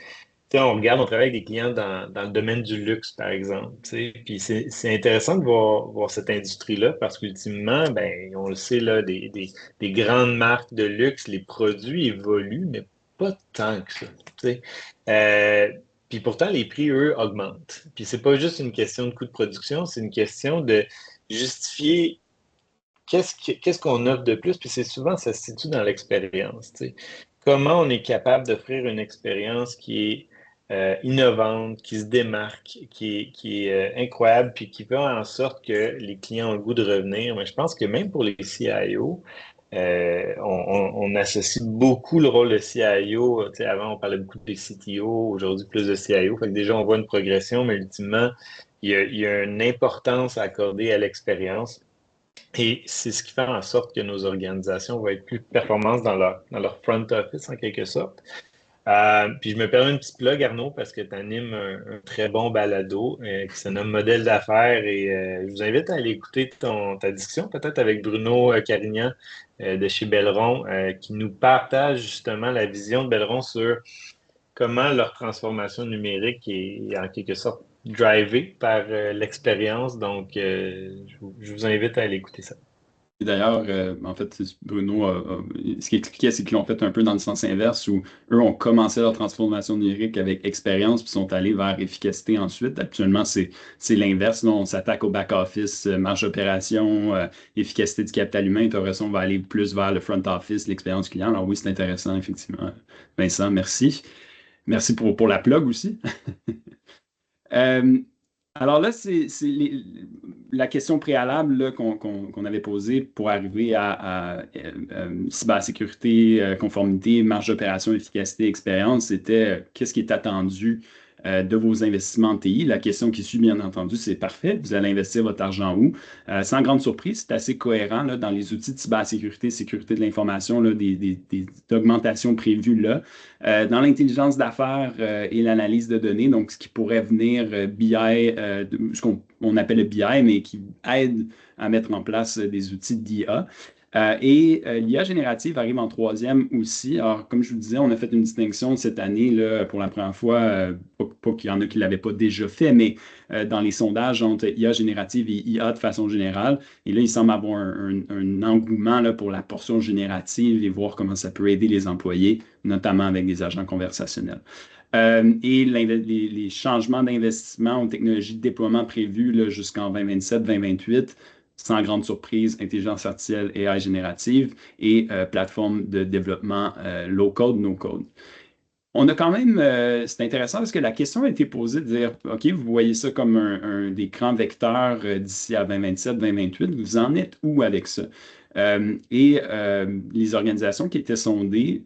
tu sais, on regarde, on travaille avec des clients dans le domaine du luxe, par exemple. Tu sais. Puis, c'est intéressant de voir cette industrie-là parce qu'ultimement, ben, on le sait, là, des grandes marques de luxe, les produits évoluent, mais pas tant que ça. Tu sais. Puis pourtant, les prix, eux, augmentent. Puis c'est pas juste une question de coût de production, c'est une question de justifier qu'est-ce qu'on offre de plus? Puis c'est souvent, ça se situe dans l'expérience. Tu sais. Comment on est capable d'offrir une expérience qui est innovante, qui se démarque, qui est incroyable, puis qui fait en sorte que les clients ont le goût de revenir. Mais je pense que même pour les CIO, On associe beaucoup le rôle de CIO. Tu sais, avant, on parlait beaucoup de CTO, aujourd'hui plus de CIO. Fait que déjà, on voit une progression, mais ultimement, il y a une importance à accorder à l'expérience. Et c'est ce qui fait en sorte que nos organisations vont être plus performantes dans leur front office, en quelque sorte. Puis je me permets une petite plug, Arnaud, parce que tu animes un très bon balado qui se nomme Modèle d'affaires et je vous invite à aller écouter ta discussion, peut-être avec Bruno Carignan de chez Belleron, qui nous partage justement la vision de Belleron sur comment leur transformation numérique est en quelque sorte drivée par l'expérience. Donc, je vous invite à aller écouter ça. Et d'ailleurs, en fait, Bruno, ce qu'il expliquait, c'est qu'ils l'ont fait un peu dans le sens inverse, où eux ont commencé leur transformation numérique avec expérience, puis sont allés vers efficacité ensuite. Actuellement, c'est l'inverse. Là, on s'attaque au back-office, marge d'opération, efficacité du capital humain. Et après ça, on va aller plus vers le front office, l'expérience client. Alors oui, c'est intéressant, effectivement. Vincent, merci. Merci pour la plug aussi. Euh, alors là, la question préalable là, qu'on avait posée pour arriver à cybersécurité, conformité, marge d'opération, efficacité, expérience, c'était qu'est-ce qui est attendu de vos investissements en TI. La question qui suit, bien entendu, c'est parfait. Vous allez investir votre argent où? Sans grande surprise, c'est assez cohérent là, dans les outils de cybersécurité, sécurité de l'information, là, des augmentations prévues là. Dans l'intelligence d'affaires et l'analyse de données, donc ce qui pourrait venir BI, ce qu'on on appelle le BI, mais qui aide à mettre en place des outils d'IA. L'IA générative arrive en troisième aussi. Alors, comme je vous disais, on a fait une distinction cette année là, pour la première fois, pas qu'il y en a qui ne l'avaient pas déjà fait, mais dans les sondages entre IA générative et IA de façon générale. Et là, il semble avoir un engouement là, pour la portion générative et voir comment ça peut aider les employés, notamment avec des agents conversationnels. Les changements d'investissement en technologies de déploiement prévus là, jusqu'en 2027-2028, sans grande surprise, intelligence artificielle, AI générative et plateforme de développement low-code, no-code. On a quand même, c'est intéressant parce que la question a été posée de dire, OK, vous voyez ça comme un des grands vecteurs d'ici à 2027-2028, vous en êtes où avec ça? Les organisations qui étaient sondées,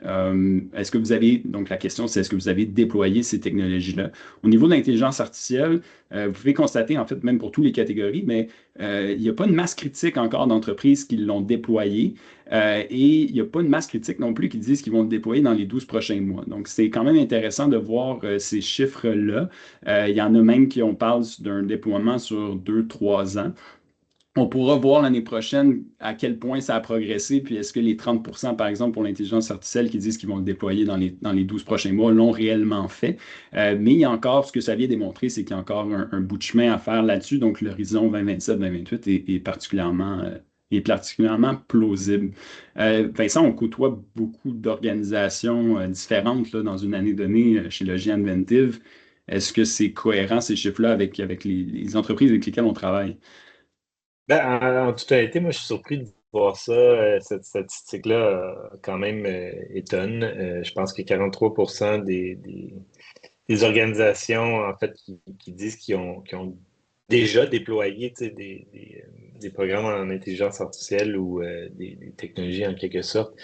est-ce que vous avez, donc la question c'est est-ce que vous avez déployé ces technologies-là? Au niveau de l'intelligence artificielle, vous pouvez constater, en fait, même pour toutes les catégories, mais il n'y a pas une masse critique encore d'entreprises qui l'ont déployé. Et il n'y a pas une masse critique non plus qui disent qu'ils vont le déployer dans les 12 prochains mois. Donc, c'est quand même intéressant de voir ces chiffres-là. Il y en a même qui on parle d'un déploiement sur 2, 3 ans. On pourra voir l'année prochaine à quel point ça a progressé, puis est-ce que les 30%, par exemple, pour l'intelligence artificielle qui disent qu'ils vont le déployer dans les 12 prochains mois, l'ont réellement fait. Mais il y a encore, ce que ça vient démontrer, c'est qu'il y a encore un bout de chemin à faire là-dessus. Donc, l'horizon 2027-2028 est particulièrement plausible. Vincent, on côtoie beaucoup d'organisations différentes là, dans une année donnée chez Logis Inventive. Est-ce que c'est cohérent, ces chiffres-là, avec les entreprises avec lesquelles on travaille? Ben, en toute honnêteté, moi, je suis surpris de voir ça. Cette statistique-là, quand même, étonne. Je pense que 43% des organisations, en fait, qui disent qu'ils ont déjà déployé, tu sais, des programmes en intelligence artificielle ou des technologies en quelque sorte.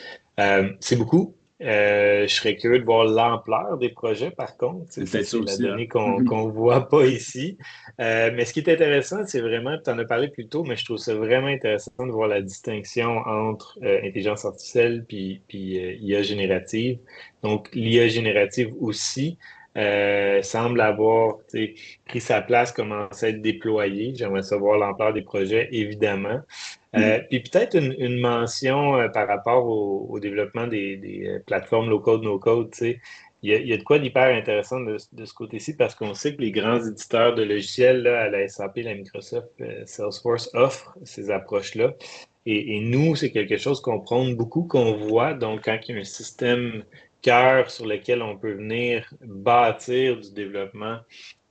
C'est beaucoup. Je serais curieux de voir l'ampleur des projets, par contre. Tu sais, C'est ça, peut-être ça c'est la aussi, hein? donnée qu'on voit pas ici. Mais ce qui est intéressant, c'est vraiment, tu en as parlé plus tôt, mais je trouve ça vraiment intéressant de voir la distinction entre intelligence artificielle puis IA générative. Donc, l'IA générative aussi semble avoir, tu sais, pris sa place, commencé à être déployée. J'aimerais savoir l'ampleur des projets, évidemment. Mhm. Puis peut-être une mention par rapport au développement des plateformes low-code, no-code, tu sais. Il y a de quoi d'hyper intéressant de ce côté-ci parce qu'on sait que les grands éditeurs de logiciels, là, à la SAP, la Microsoft, Salesforce offrent ces approches-là. Et nous, c'est quelque chose qu'on prône beaucoup, qu'on voit. Donc, quand il y a un système cœur sur lequel on peut venir bâtir du développement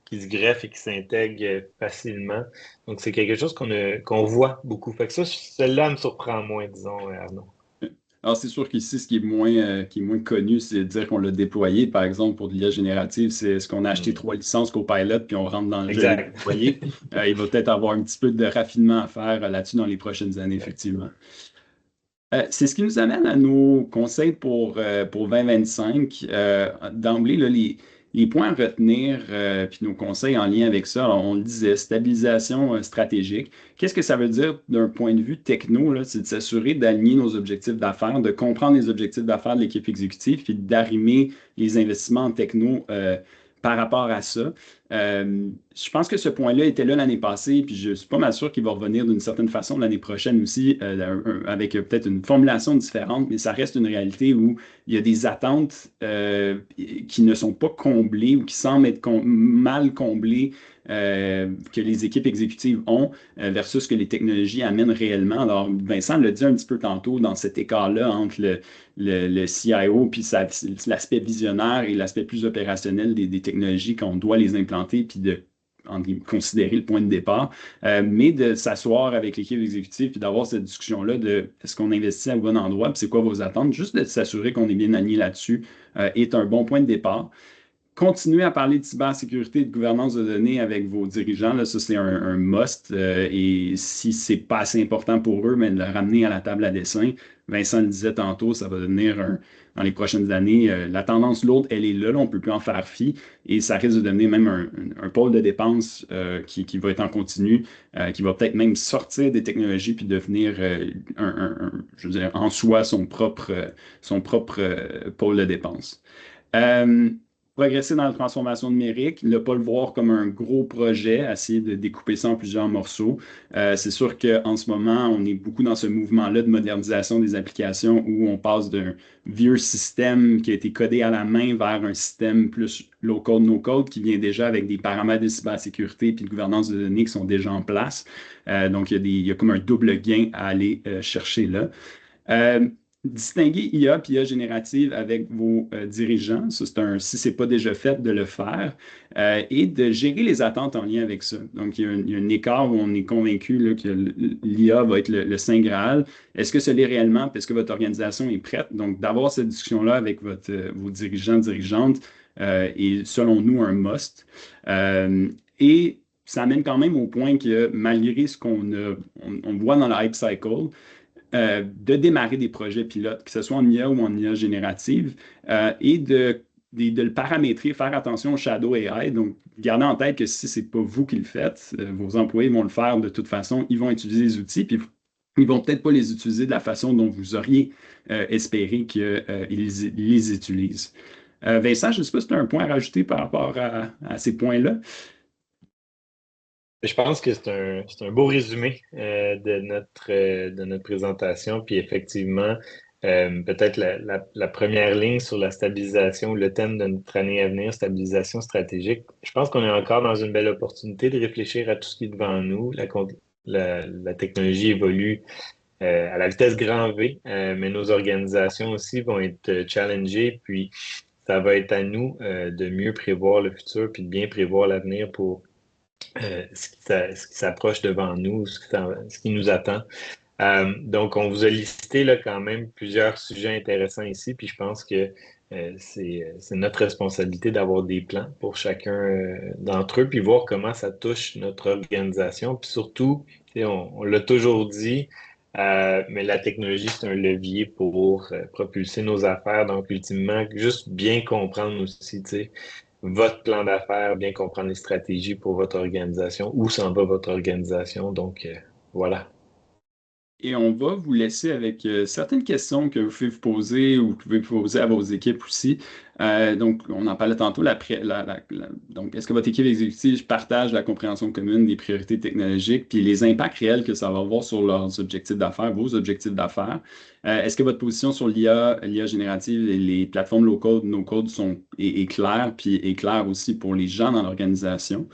qui se greffe et qui s'intègre facilement. Donc, c'est quelque chose qu'on voit beaucoup. Fait que ça, celle-là me surprend moins, disons, Arnaud. Alors, c'est sûr qu'ici, ce qui est moins connu, c'est de dire qu'on l'a déployé. Par exemple, pour de l'IA générative, c'est ce qu'on a acheté Hmm. 3 licences Copilot, puis on rentre dans le jeu avec Exact. déployé. Il va peut-être avoir un petit peu de raffinement à faire là-dessus dans les prochaines années, effectivement. C'est ce qui nous amène à nos conseils pour 2025. D'emblée, là, les points à retenir, puis nos conseils en lien avec ça, alors, on le disait, stabilisation stratégique. Qu'est-ce que ça veut dire d'un point de vue techno, là? C'est de s'assurer d'aligner nos objectifs d'affaires, de comprendre les objectifs d'affaires de l'équipe exécutive, puis d'arrimer les investissements en techno par rapport à ça. Je pense que ce point-là était là l'année passée, puis je suis pas mal sûr qu'il va revenir d'une certaine façon l'année prochaine aussi, avec peut-être une formulation différente, mais ça reste une réalité où il y a des attentes qui ne sont pas comblées ou qui semblent être mal comblées que les équipes exécutives ont versus ce que les technologies amènent réellement. Alors, Vincent l'a dit un petit peu tantôt dans cet écart-là entre le CIO puis l'aspect visionnaire et l'aspect plus opérationnel des technologies qu'on doit les implanter puis de considérer le point de départ, mais de s'asseoir avec l'équipe exécutive puis d'avoir cette discussion-là de est-ce qu'on investit au bon endroit puis c'est quoi vos attentes, juste de s'assurer qu'on est bien aligné là-dessus est un bon point de départ. Continuez à parler de cybersécurité et de gouvernance de données avec vos dirigeants. Là, ça, c'est un must. Et si c'est pas assez important pour eux, mais de le ramener à la table à dessin. Vincent le disait tantôt, ça va devenir dans les prochaines années, la tendance lourde, elle est là, on ne peut plus en faire fi. Et ça risque de devenir même un pôle de dépenses qui va être en continu, qui va peut-être même sortir des technologies puis devenir, je veux dire, en soi son propre pôle de dépenses. Progresser dans la transformation numérique, ne pas le voir comme un gros projet, essayer de découper ça en plusieurs morceaux. C'est sûr qu'en ce moment, on est beaucoup dans ce mouvement-là de modernisation des applications où on passe d'un vieux système qui a été codé à la main vers un système plus low-code, no-code qui vient déjà avec des paramètres de cybersécurité et de gouvernance de données qui sont déjà en place. Donc, il y a comme un double gain à aller chercher là. Euh, Distinguer IA et IA générative avec vos dirigeants, ça, si ce n'est pas déjà fait, de le faire, et de gérer les attentes en lien avec ça. Donc, il y a un écart où on est convaincu là, que l'IA va être le Saint Graal. Est-ce que ce l'est réellement? Est-ce que votre organisation est prête? Donc, d'avoir cette discussion-là avec vos dirigeants, dirigeantes, est selon nous un must. Et ça amène quand même au point que malgré ce on voit dans la hype cycle, de démarrer des projets pilotes, que ce soit en IA ou en IA générative, et de le paramétrer, faire attention au shadow AI. Donc, gardez en tête que si ce n'est pas vous qui le faites, vos employés vont le faire de toute façon. Ils vont utiliser les outils, puis ils ne vont peut-être pas les utiliser de la façon dont vous auriez espéré qu'ils les utilisent. Vincent, je ne sais pas si tu as un point à rajouter par rapport à ces points-là. Je pense que c'est un beau résumé de notre présentation. Puis effectivement, peut-être la première ligne sur la stabilisation, le thème de notre année à venir, stabilisation stratégique. Je pense qu'on est encore dans une belle opportunité de réfléchir à tout ce qui est devant nous. La technologie évolue à la vitesse grand V, mais nos organisations aussi vont être challengées. Puis ça va être à nous de mieux prévoir le futur puis de bien prévoir l'avenir pour ce qui s'approche devant nous, ce qui nous attend. Donc, on vous a listé là, quand même plusieurs sujets intéressants ici, puis je pense que c'est notre responsabilité d'avoir des plans pour chacun d'entre eux, puis voir comment ça touche notre organisation. Puis surtout, on l'a toujours dit, mais la technologie, c'est un levier pour propulser nos affaires. Donc, ultimement, juste bien comprendre aussi, tu sais, votre plan d'affaires, bien comprendre les stratégies pour votre organisation, où s'en va votre organisation. Donc, voilà. Et on va vous laisser avec certaines questions que vous pouvez vous poser ou que vous pouvez poser à vos équipes aussi. Donc, on en parlait tantôt. Donc, est-ce que votre équipe exécutive partage la compréhension commune des priorités technologiques puis les impacts réels que ça va avoir sur leurs objectifs d'affaires, vos objectifs d'affaires? Est-ce que votre position sur l'IA générative et les plateformes low-code, no-code est claire, puis est claire aussi pour les gens dans l'organisation?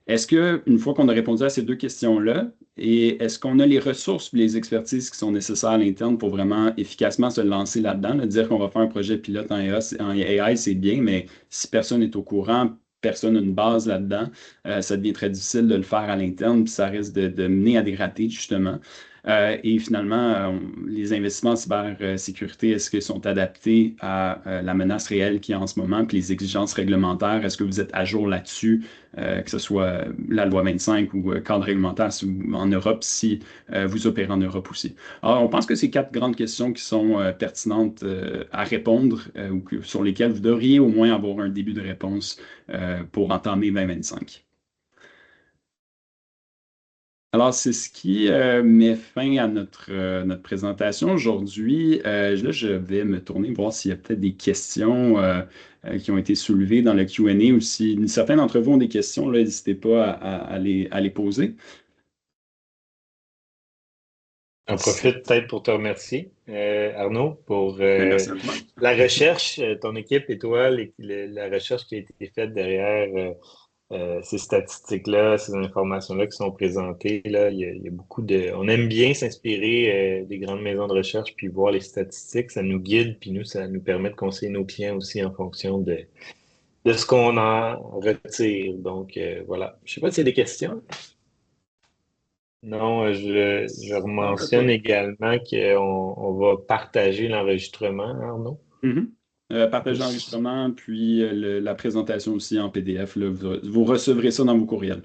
Est-ce qu'une fois qu'on a répondu à ces deux questions-là, et est-ce qu'on a les ressources et les expertises qui sont nécessaires à l'interne pour vraiment efficacement se lancer là-dedans? Dire qu'on va faire un projet pilote en AI, c'est bien, mais si personne n'est au courant, personne n'a une base là-dedans, ça devient très difficile de le faire à l'interne, puis ça risque de mener à des ratés, justement. Et finalement, les investissements en cybersécurité, est-ce qu'ils sont adaptés à la menace réelle qu'il y a en ce moment, puis les exigences réglementaires? Est-ce que vous êtes à jour là-dessus, que ce soit la loi 25 ou cadre réglementaire en Europe, si vous opérez en Europe aussi? Alors, on pense que c'est quatre grandes questions qui sont pertinentes à répondre ou sur lesquelles vous devriez au moins avoir un début de réponse pour entamer 2025. Alors, c'est ce qui met fin à notre présentation aujourd'hui. Là, je vais me tourner voir s'il y a peut-être des questions qui ont été soulevées dans le Q&A ou si certains d'entre vous ont des questions, là, n'hésitez pas à les poser. J'en profite peut-être pour te remercier, Arnaud, pour Merci à toi. la recherche, ton équipe et toi, la recherche qui a été faite derrière ces statistiques-là, ces informations-là qui sont présentées. Là, il y a beaucoup de. On aime bien s'inspirer des grandes maisons de recherche puis voir les statistiques. Ça nous guide, puis nous, ça nous permet de conseiller nos clients aussi en fonction de ce qu'on en retire. Donc, voilà. Je sais pas s'il y a des questions. Non, je En fait, pas. mentionne également qu'on va partager l'enregistrement, Arnaud. Mhm. Partagez l'enregistrement, puis la présentation aussi en PDF. Là, vous recevrez ça dans vos courriels.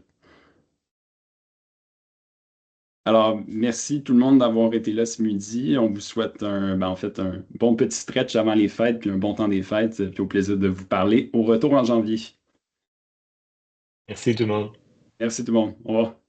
Alors, merci tout le monde d'avoir été là ce midi. On vous souhaite en fait, un bon petit stretch avant les fêtes, puis un bon temps des fêtes, puis au plaisir de vous parler au retour en janvier. Merci tout le monde. Merci tout le monde. Au revoir.